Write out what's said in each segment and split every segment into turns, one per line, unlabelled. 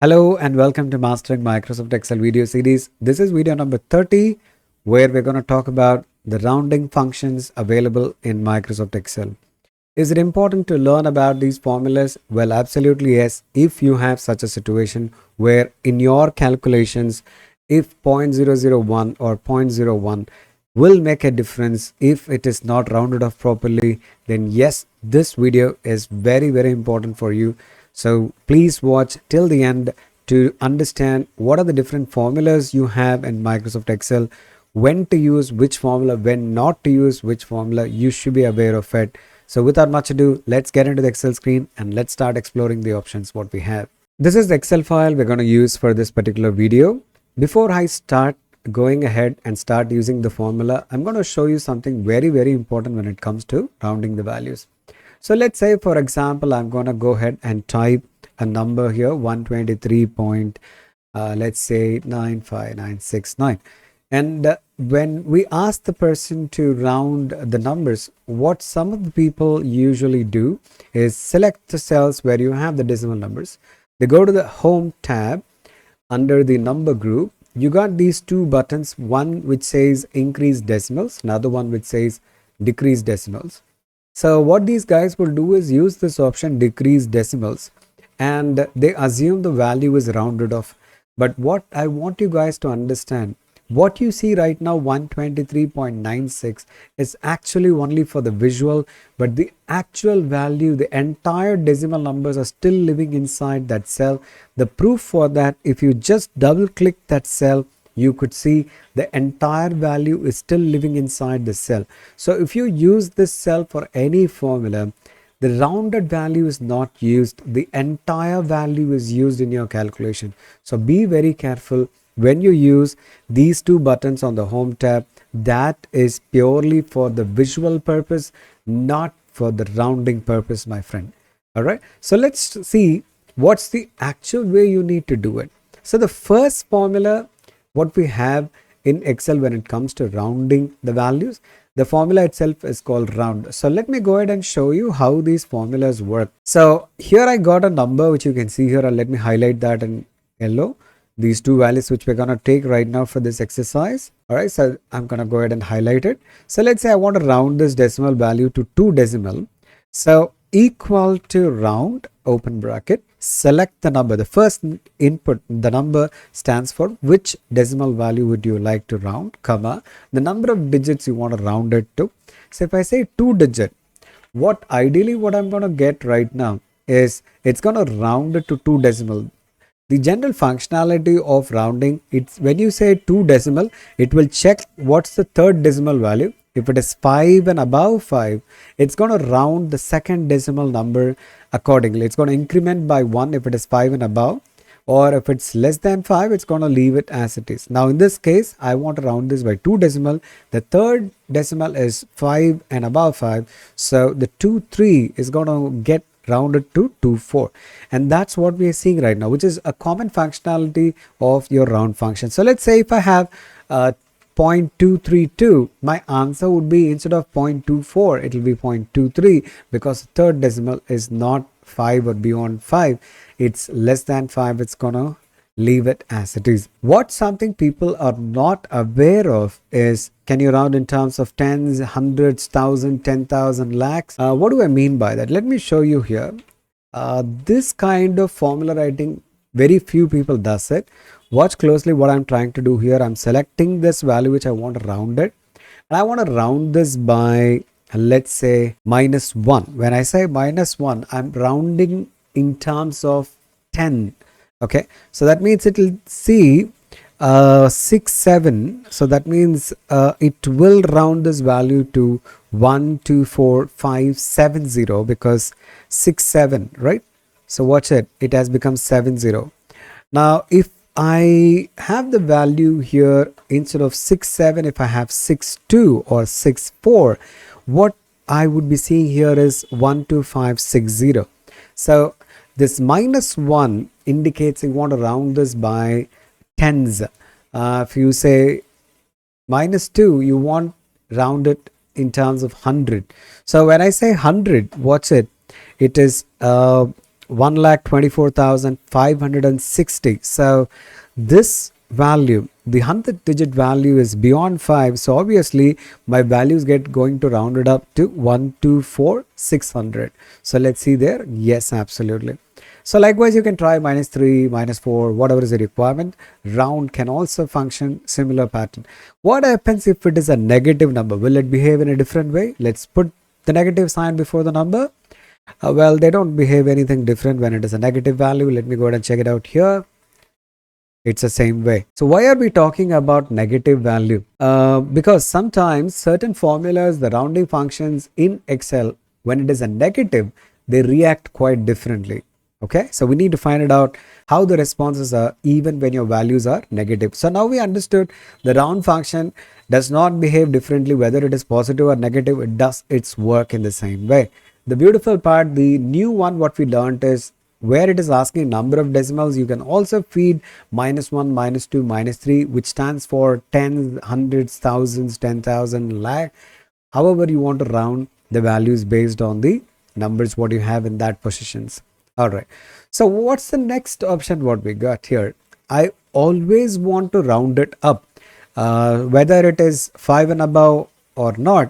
Hello and welcome to Mastering Microsoft Excel video series. This is video number 30 where we're going to talk about the rounding functions available in Microsoft Excel. Is it important to learn about these formulas? Well, absolutely yes. If you have such a situation where in your calculations, if 0.001 or 0.01 will make a difference if it is not rounded off properly, then yes, this video is very important for you. So please watch till the end to understand what are the different formulas you have in Microsoft Excel, when to use which formula, when not to use which formula. You should be aware of it. So without much ado, let's get into the Excel screen and let's start exploring the options what we have. This is the Excel file we're going to use for this particular video. Before I start going ahead and start using the formula, I'm going to show you something very important when it comes to rounding the values. So let's say, for example, I'm going to go ahead and type a number here, 123. Let's say 95969. And when we ask the person to round the numbers, what some of the people usually do is select the cells where you have the decimal numbers. They go to the Home tab under the number group. You got these two buttons, one which says increase decimals, another one which says decrease decimals. So what these guys will do is use this option decrease decimals and they assume the value is rounded off. But what I want you guys to understand, what you see right now 123.96 is actually only for the visual, but the actual value, the entire decimal numbers are still living inside that cell. The proof for that, if you just double click that cell, you could see the entire value is still living inside the cell. So if you use this cell for any formula, the rounded value is not used. The entire value is used in your calculation. So be very careful when you use these two buttons on the Home tab. That is purely for the visual purpose, not for the rounding purpose, my friend. All right. So let's see what's the actual way you need to do it. So the first formula what we have in Excel when it comes to rounding the values, the formula itself is called round. So let me go ahead and show you how these formulas work. So here I got a number which you can see here, and let me highlight that in yellow. These two values which we're going to take right now for this exercise. All right, so I'm going to go ahead and highlight it. So let's say I want to round this decimal value to 2 decimal. So equal to round, open bracket, select the number. The first input, the number stands for which decimal value would you like to round, comma, the number of digits you want to round it to. So if I say 2 digit, what ideally what I'm going to get right now is it's going to round it to 2 decimal. The general functionality of rounding, it's when you say 2 decimal, it will check what's the third decimal value. If it is 5 and above 5, it's going to round the second decimal number accordingly. It's going to increment by 1 if it is 5 and above, or if it's less than 5, it's going to leave it as it is. Now in this case, I want to round this by 2 decimal. The third decimal is 5 and above 5. So the 23 is going to get rounded to 24, and that's what we are seeing right now, which is a common functionality of your round function. So let's say if I have 0.232, my answer would be, instead of 0.24, it will be 0.23, because the third decimal is not 5 or beyond 5. It's less than 5. It's gonna leave it as it is. What something people are not aware of is, can you round in terms of tens, hundreds, thousand, 10,000, lakhs? What do I mean by that? Let me show you here. This kind of formula writing, very few people does it. Watch closely what I'm trying to do here. I'm selecting this value which I want to round it, and I want to round this by, let's say, -1. When I say -1, I'm rounding in terms of 10. Okay, so that means it will see 6, 7. So that means it will round this value to 1, 2, 4, 5, 7, 0, because 6, 7, right? So watch it, it has become 7, 0. Now if I have the value here, instead of 6, 7, if I have 6, 2 or 6, 4, what I would be seeing here is 1, 2, 5, 6, 0. So this -1 indicates you want to round this by tens. If you say -2, you want round it in terms of 100. So when I say 100, watch it, it is 1,24,560. So this value, the 100-digit value is beyond 5. So obviously my values get going to round it up to 124,600. So let's see there. Yes, absolutely. So likewise, you can try -3, -4, whatever is the requirement. Round can also function similar pattern. What happens if it is a negative number? Will it behave in a different way? Let's put the negative sign before the number. Well, they don't behave anything different when it is a negative value. Let me go ahead and check it out here. It's the same way. So why are we talking about negative value? Because sometimes certain formulas, the rounding functions in Excel, when it is a negative, they react quite differently. Okay, so we need to find it out how the responses are even when your values are negative. So now we understood the round function does not behave differently whether it is positive or negative. It does its work in the same way. The beautiful part, the new one what we learned is where it is asking number of decimals, you can also feed -1, -2, -3, which stands for tens, hundreds, thousands, 10,000, lakh. However you want to round the values based on the numbers what you have in that positions. All right. So what's the next option what we got here? I always want to round it up. Whether it is 5 and above or not,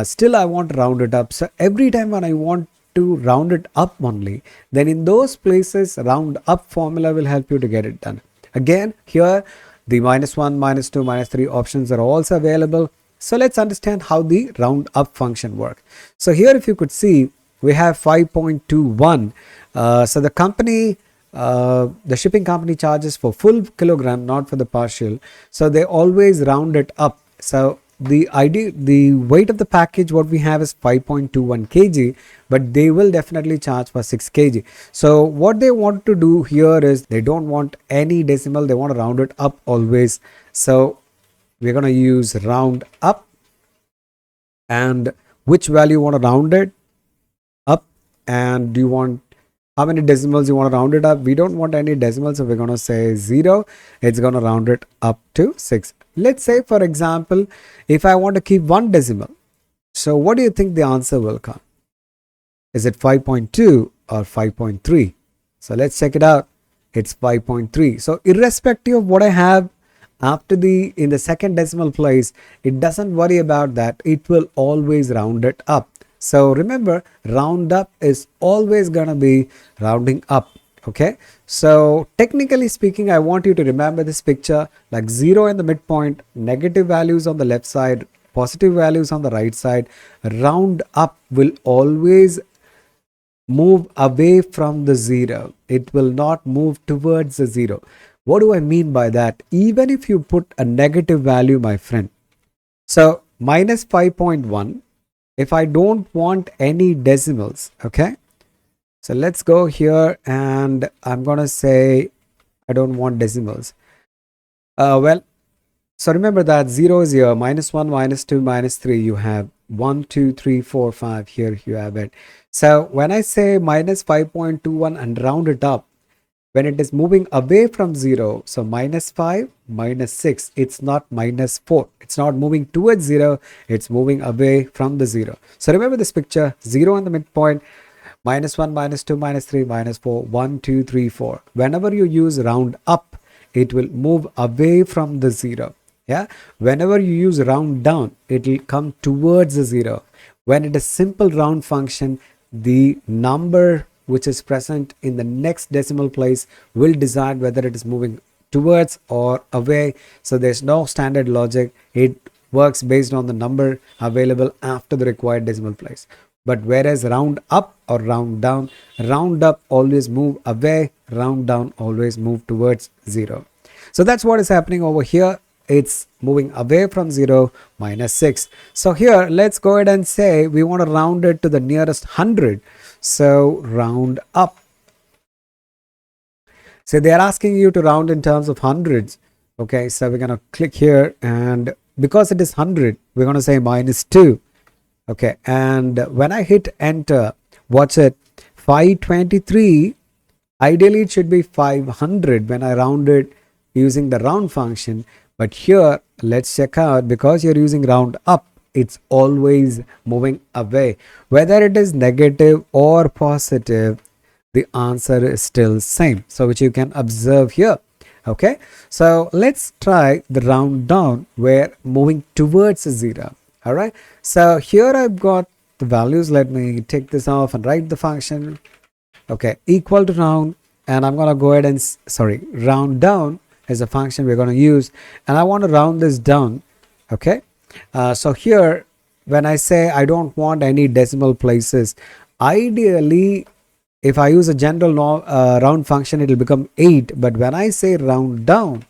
still I want to round it up. So every time when I want to round it up only, then in those places round up formula will help you to get it done. Again, here the -1, -2, -3 options are also available. So let's understand how the round up function works. So here if you could see, we have 5.21. So the company, the shipping company charges for full kilogram, not for the partial. So they always round it up. So the weight of the package what we have is 5.21 kg, but they will definitely charge for 6 kg. So what they want to do here is they don't want any decimal, they want to round it up always. So we're going to use round up, and which value you want to round it up, and do you want how many decimals you want to round it up? We don't want any decimals, so we're going to say 0. It's going to round it up to 6. Let's say, for example, if I want to keep 1 decimal, so what do you think the answer will come? Is it 5.2 or 5.3? So let's check it out. It's 5.3. So irrespective of what I have after in the second decimal place, it doesn't worry about that. It will always round it up. So remember, round up is always going to be rounding up. Okay, so technically speaking, I want you to remember this picture like 0 in the midpoint, negative values on the left side, positive values on the right side. Round up will always move away from the 0. It will not move towards the 0. What do I mean by that? Even if you put a negative value, my friend, so -5.1, if I don't want any decimals, okay, so let's go here and I'm going to say I don't want decimals. Well, so remember that 0 is here, -1, -2, -3, you have 1, 2, 3, 4, 5, here you have it. So when I say -5.21 and round it up, when it is moving away from 0, so -5, -6, it's not -4. It's not moving towards 0, it's moving away from the 0. So remember this picture, 0 in the midpoint, -1, -2, -3, -4, 1, 2, 3, 4. Whenever you use round up, it will move away from the 0. Yeah. Whenever you use round down, it will come towards the 0. When it is simple round function, the number which is present in the next decimal place will decide whether it is moving towards or away. So there's no standard logic. It works based on the number available after the required decimal place. But whereas round up or round up always move away, round down always move towards 0. So that's what is happening over here. It's moving away from 0, -6. So here, let's go ahead and say we want to round it to the nearest 100. So round up. So they are asking you to round in terms of hundreds. Okay, so we're going to click here, and because it is 100, we're going to say -2. Okay, and when I hit enter, watch it, 523, ideally it should be 500 when I round it using the round function. But here, let's check out, because you're using round up, it's always moving away. Whether it is negative or positive, the answer is still same. So which you can observe here. Okay, so let's try the round down where moving towards 0. All right, so here I've got the values. Let me take this off and write the function. Okay, equal to round, and I'm gonna go ahead and round down is a function we're going to use, and I want to round this down. Okay, so here when I say I don't want any decimal places, ideally if I use a general round function, it will become 8, but when I say round down,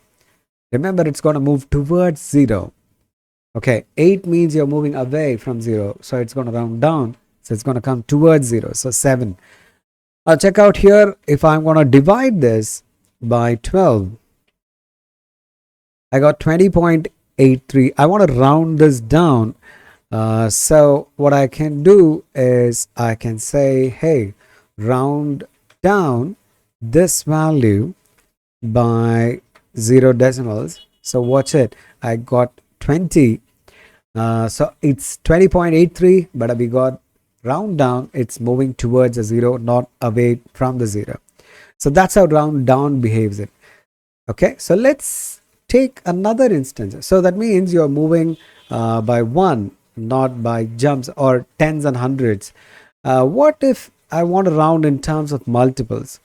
remember it's going to move towards 0. Okay, 8 means you're moving away from 0, so it's going to round down, so it's going to come towards 0. So 7. Now check out here, if I'm going to divide this by 12, I got 20.83. I want to round this down. So what I can do is I can say, hey, round down this value by 0 decimals. So watch it. I got 20. So it's 20.83, but we got round down. It's moving towards a 0, not away from the 0. So that's how round down behaves it. Okay, so let's take another instance. So that means you're moving by 1, not by jumps or tens and hundreds. What if I want to round in terms of multiples?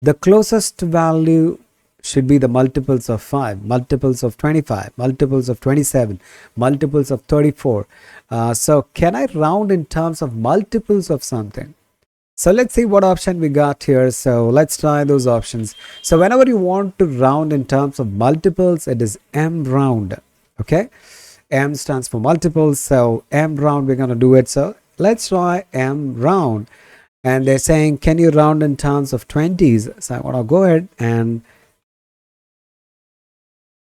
The closest value should be the multiples of 5, multiples of 25, multiples of 27, multiples of 34. So can I round in terms of multiples of something? So let's see what option we got here. So let's try those options. So whenever you want to round in terms of multiples, it is MROUND. Okay, M stands for multiples, so MROUND we're going to do it. So let's try MROUND, and they're saying can you round in terms of 20s? So I want to go ahead and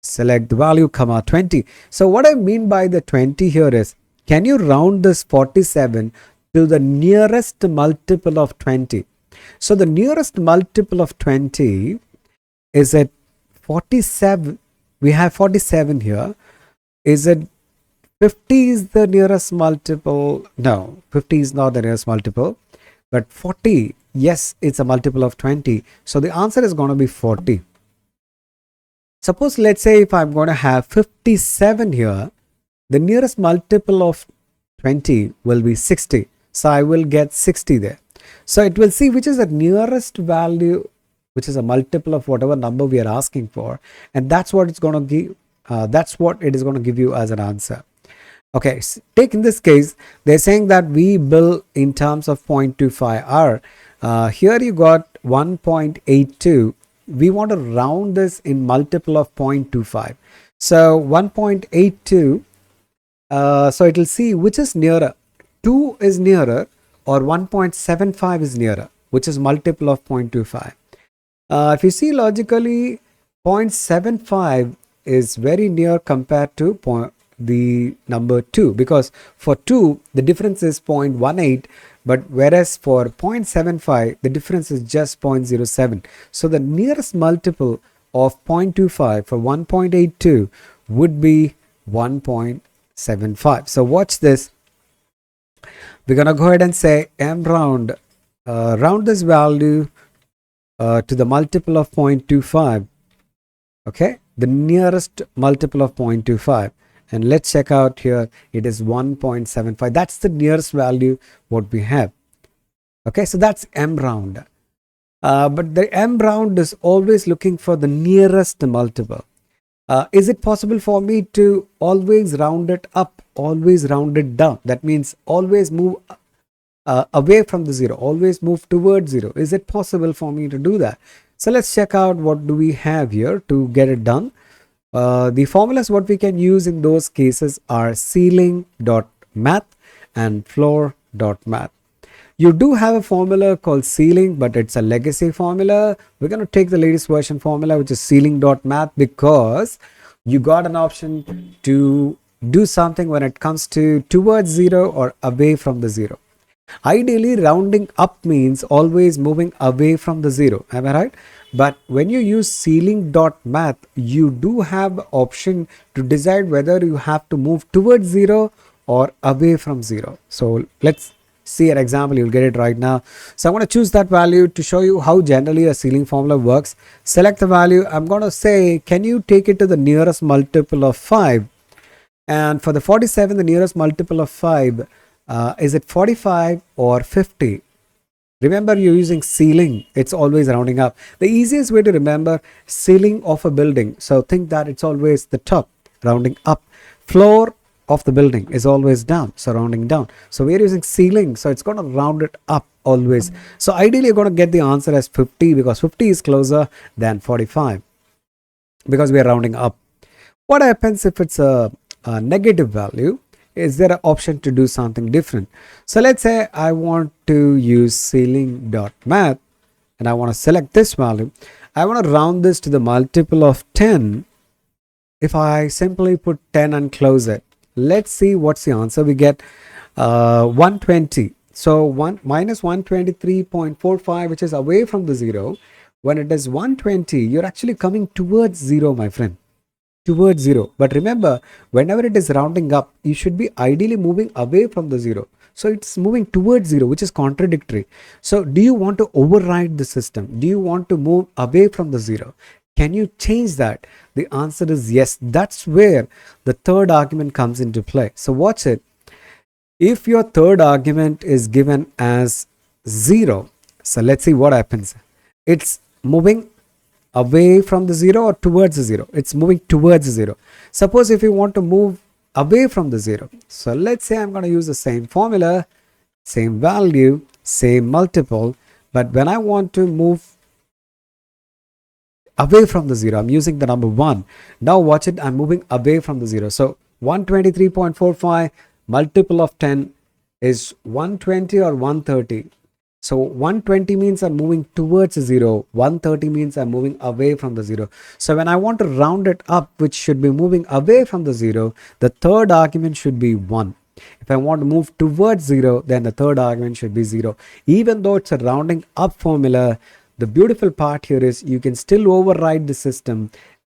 select the value, comma 20. So what I mean by the 20 here is, can you round this 47 to the nearest multiple of 20? So the nearest multiple of 20 is at 47. We have 47 here. Is it 50 is the nearest multiple? No, 50 is not the nearest multiple, but 40, yes, it's a multiple of 20. So the answer is going to be 40. Suppose, let's say if I'm going to have 57 here, the nearest multiple of 20 will be 60. So I will get 60 there. So it will see which is the nearest value, which is a multiple of whatever number we are asking for, and that's what it's going to give. That's what it is going to give you as an answer. Okay, so take in this case, they're saying that we bill in terms of 0.25 hour. Here you got 1.82. We want to round this in multiple of 0.25. So 1.82. So it will see which is nearer. 2 is nearer or 1.75 is nearer, which is multiple of 0.25. If you see logically, 0.75 is very near compared to the number 2, because for 2 the difference is 0.18, but whereas for 0.75 the difference is just 0.07. So the nearest multiple of 0.25 for 1.82 would be 1.75. So watch this. We're going to go ahead and say MROUND, round this value to the multiple of 0.25. Okay, the nearest multiple of 0.25. And let's check out here, it is 1.75. That's the nearest value what we have. Okay, so that's MROUND. But the MROUND is always looking for the nearest multiple. Is it possible for me to always round it up, always round it down? That means always move away from the 0, always move towards 0. Is it possible for me to do that? So let's check out what do we have here to get it done. The formulas what we can use in those cases are CEILING.MATH and FLOOR.MATH. You do have a formula called CEILING, but it's a legacy formula. We're going to take the latest version formula, which is CEILING.MATH, because you got an option to do something when it comes to towards 0 or away from the 0. Ideally, rounding up means always moving away from the 0. Am I right? But when you use CEILING.MATH, you do have the option to decide whether you have to move towards 0 or away from 0. So let's see an example, you'll get it right now. So I'm going to choose that value to show you how generally a ceiling formula works. Select the value. I'm going to say, can you take it to the nearest multiple of 5? And for the 47, the nearest multiple of 5, is it 45 or 50? Remember, you're using ceiling, it's always rounding up. The easiest way to remember ceiling of a building, so think that it's always the top, rounding up. Floor of the building is always down, so rounding down. So we're using ceiling, so it's going to round it up always. So ideally, you're going to get the answer as 50 because 50 is closer than 45 because we're rounding up. What happens if it's a negative value? Is there an option to do something different? So let's say I want to use CEILING.MATH and I want to select this value. I want to round this to the multiple of 10. If I simply put 10 and close it, let's see what's the answer. We get 120. So minus 123.45, which is away from the 0. When it is 120, you're actually coming towards 0, my friend. Towards 0. But remember, whenever it is rounding up, you should be ideally moving away from the 0. So it's moving towards 0, which is contradictory. So do you want to override the system? Do you want to move away from the 0? Can you change that? The answer is yes. That's where the third argument comes into play. So watch it. If your third argument is given as 0, so let's see what happens. It's moving away from the 0 or towards the 0? It's moving towards the 0. Suppose if you want to move away from the 0. So let's say I'm going to use the same formula, same value, same multiple. But when I want to move away from the 0, I'm using the number 1. Now watch it. I'm moving away from the 0. So 123.45 multiple of 10 is 120 or 130. So 120 means I'm moving towards 0. 130 means I'm moving away from the 0. So when I want to round it up, which should be moving away from the 0, the third argument should be 1. If I want to move towards 0, then the third argument should be 0. Even though it's a rounding up formula, the beautiful part here is you can still override the system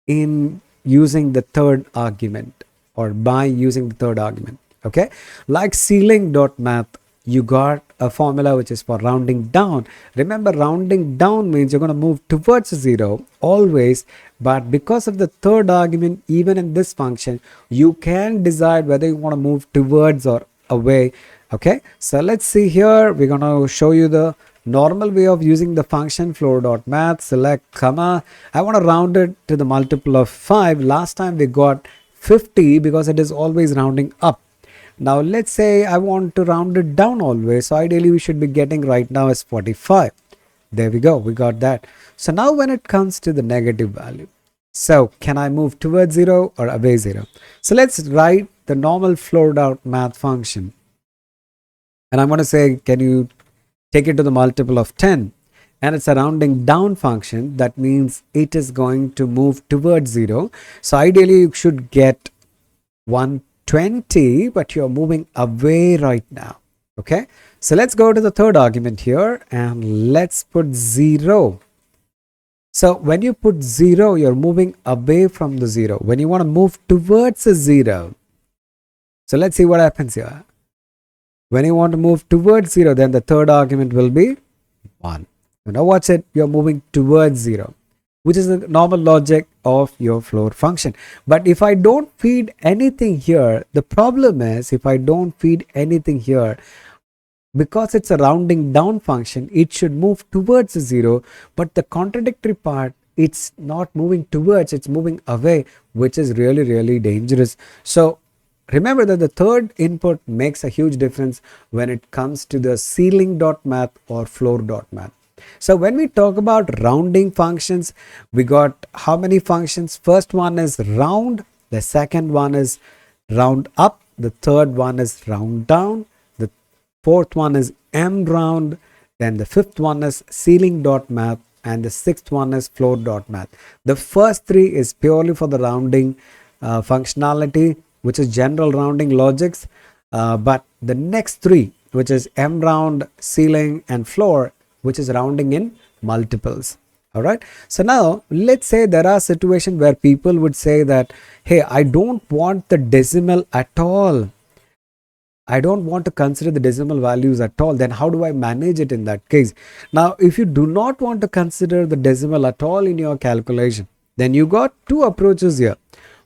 in using the third argument or by using the third argument. Okay, like CEILING.MATH, you got a formula which is for rounding down. Remember, rounding down means you're going to move towards 0 always, but because of the third argument, even in this function, you can decide whether you want to move towards or away. Okay, so let's see here. We're going to show you the normal way of using the function FLOOR.MATH. Select comma. I want to round it to the multiple of 5. Last time we got 50 because it is always rounding up. Now let's say I want to round it down always. So ideally we should be getting right now is 45. There we go. We got that. So now when it comes to the negative value, so can I move towards 0 or away 0? So let's write the normal FLOOR.MATH function. And I'm going to say, can you take it to the multiple of 10? And it's a rounding down function. That means it is going to move towards 0. So ideally you should get 120, but you're moving away right now. Okay, so let's go to the third argument here and let's put 0. So when you put 0, you're moving away from the 0. When you want to move towards a 0, so let's see what happens here. When you want to move towards 0, then the third argument will be 1. Now watch it, you're moving towards 0, which is the normal logic of your floor function. But if I don't feed anything here, the problem is if I don't feed anything here, because it's a rounding down function, it should move towards 0, but the contradictory part, it's not moving towards, it's moving away, which is really, really dangerous. So remember that the third input makes a huge difference when it comes to the CEILING.MATH or FLOOR.MATH. So when we talk about rounding functions, we got how many functions? First one is round, the second one is round up, the third one is round down, the fourth one is MROUND, then the fifth one is CEILING.MATH, and the sixth one is FLOOR.MATH. The first three is purely for the rounding functionality, which is general rounding logics, but the next three, which is MROUND, CEILING, and FLOOR, which is rounding in multiples. All right. So now let's say there are situations where people would say that, hey, I don't want the decimal at all. I don't want to consider the decimal values at all, then how do I manage it in that case? Now, if you do not want to consider the decimal at all in your calculation, then you got two approaches here.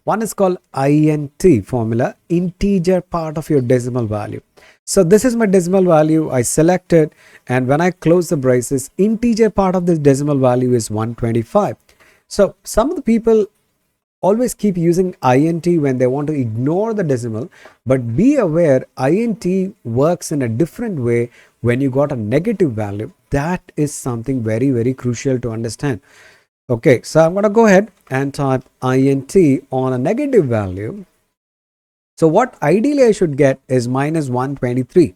One is called INT formula, integer part of your decimal value. So this is my decimal value. I select it, and when I close the braces, integer part of this decimal value is 125. So some of the people always keep using INT when they want to ignore the decimal, but be aware INT works in a different way when you got a negative value. That is something very, very crucial to understand. Okay, so I'm going to go ahead and type INT on a negative value. So what ideally I should get is minus 123,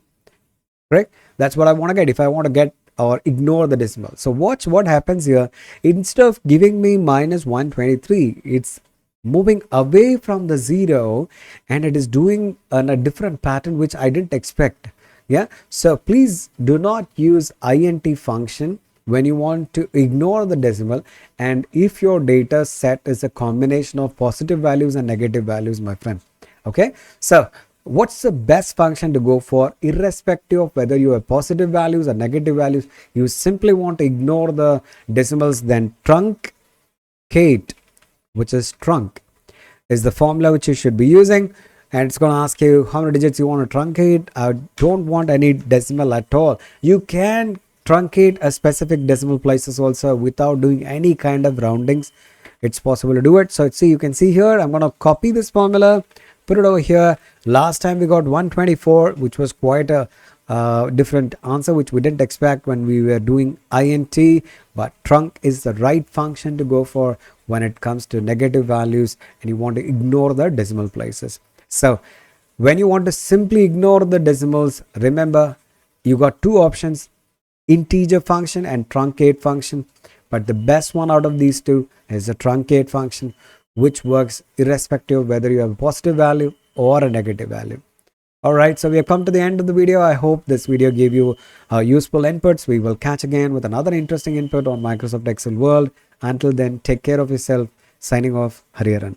correct? That's what I want to get if I want to get or ignore the decimal. So watch what happens here. Instead of giving me minus 123, it's moving away from the 0, and it is doing a different pattern which I didn't expect. Yeah, so please do not use INT function when you want to ignore the decimal, and if your data set is a combination of positive values and negative values, my friend. Okay, so what's the best function to go for irrespective of whether you have positive values or negative values? You simply want to ignore the decimals, then truncate, which is TRUNC, is the formula which you should be using, and it's going to ask you how many digits you want to truncate. I don't want any decimal at all. You can truncate a specific decimal places also without doing any kind of roundings. It's possible to do it. So see, you can see here, I'm going to copy this formula, put it over here. Last time we got 124, which was quite a different answer which we didn't expect when we were doing INT, but TRUNC is the right function to go for when it comes to negative values and you want to ignore the decimal places. So when you want to simply ignore the decimals, remember you got two options, integer function and truncate function, but the best one out of these two is the truncate function, which works irrespective of whether you have a positive value or a negative value. Alright, so we have come to the end of the video. I hope this video gave you useful inputs. We will catch again with another interesting input on Microsoft Excel World. Until then, take care of yourself. Signing off, Hariharan.